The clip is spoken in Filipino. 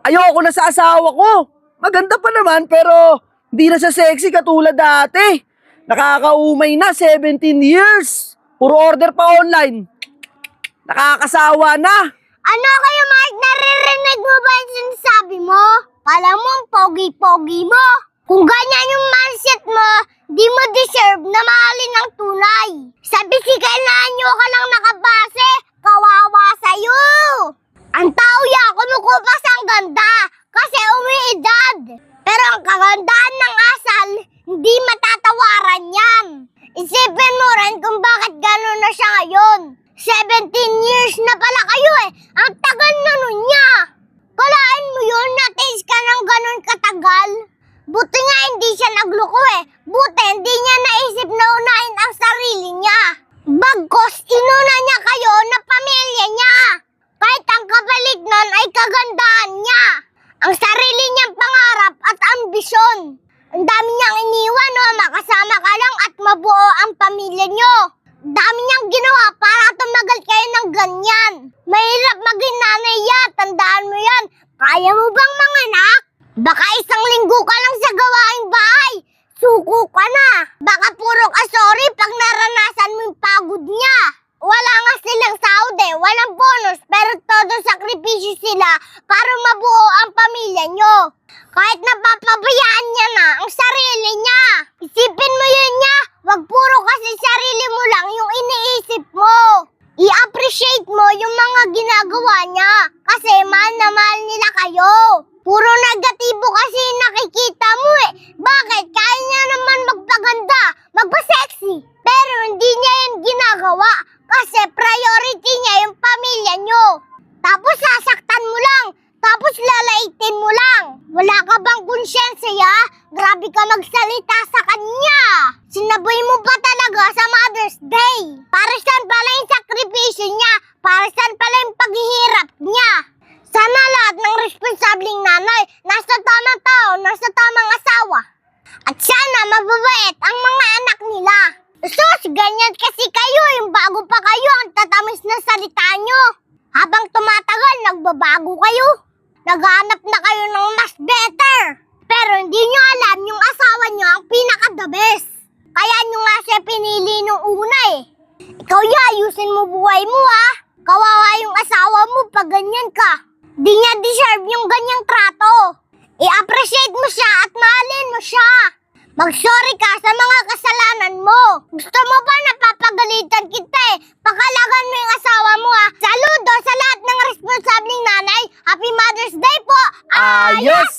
Ayoko na sa asawa ko. Maganda pa naman pero hindi na siya sexy katulad dati. Nakakaumay na, 17 years. Puro order pa online. Nakakasawa na. Ano kayo, Mark? Naririnig mo ba yung sinasabi mo? Kala mo ang pogi-pogi mo. Kung ganyan yung mindset mo, di mo deserve na mahalin ng tunay. Sa bisikanaan nyo ka lang nakabase, kawawa sa'yo. Ang tao ya, kumukupas ang ganda kasi umiidad. Pero ang kagandahan ng asal, hindi matatawaran yan. Isipin mo rin kung bakit gano'n na siya ngayon. 17 years na pala kayo eh. Ang tagal na nun niya. Kalain mo yun, na-taste ka ng gano'n katagal. Buti nga hindi siya nagloko eh. Buti hindi niya naisip na unahin ang sarili niya. Bagkos, inuna niya kayo na pamilya niya. Kahit ang kapalit nun ay kagandahan niya. Ang sarili niyang pangarap at ambisyon. Ang dami niyang iniwan no, makasama ka lang at mabuo ang pamilya niyo. Dami niyang ginawa para tumagal kayo ng ganyan. Mahirap maging nanay ya, tandaan mo yan. Kaya mo bang manganak? Baka isang linggo ka lang sa gawaing bahay. Suko ka na. Baka puro ka sorry pag naranasan mo yung pagod niya. Wala nga silang sahod eh, walang bonus, pero todo sakripisyo sila para mabuo ang pamilya nyo. Kahit napapabayaan niya na ang sarili niya. Isipin mo yun niya, wag puro kasi sarili mo lang yung iniisip mo. I-appreciate mo yung mga ginagawa niya kasi mahal na mahal nila kayo. Puro negatibo kasi nakikita mo eh. Bakit? Kaya niya naman magpaganda, magpa-sexy. Pero hindi niya yung ginagawa kasi priority niya yung pamilya niyo. Tapos sasaktan mo lang, tapos lalaitin mo lang. Wala ka bang konsyensya? Grabe ka magsalita sa kanya. Sinaboy mo pa talaga sa Mother's Day. Para saan pala yung sakripisyo niya? Para saan pala yung paghihirap niya? Sana lahat ng responsabling nanay nasa tamang tao, nasa tamang asawa. At sana mababait ang mga anak nila. Sus, ganyan kasi kayo, yung bago pa kayo, ang tatamis na salita nyo. Habang tumatagal, nagbabago kayo. Naghahanap na kayo ng mas better. Pero hindi nyo alam yung asawa nyo ang pinaka-the best. Kaya nyo nga siya pinili nung una eh. Ikaw ya, ayusin mo buhay mo ha. Kawawa yung asawa mo pag ganyan ka. Di niya deserve yung ganyang trato. I-appreciate mo siya at mahalin mo siya. Mag-sorry ka sa mga kasalanan mo. Gusto mo ba napapagalitan kita eh? Pakalagan mo yung asawa mo ha. Saludo sa lahat ng responsabling nanay. Happy Mother's Day po! Ayos!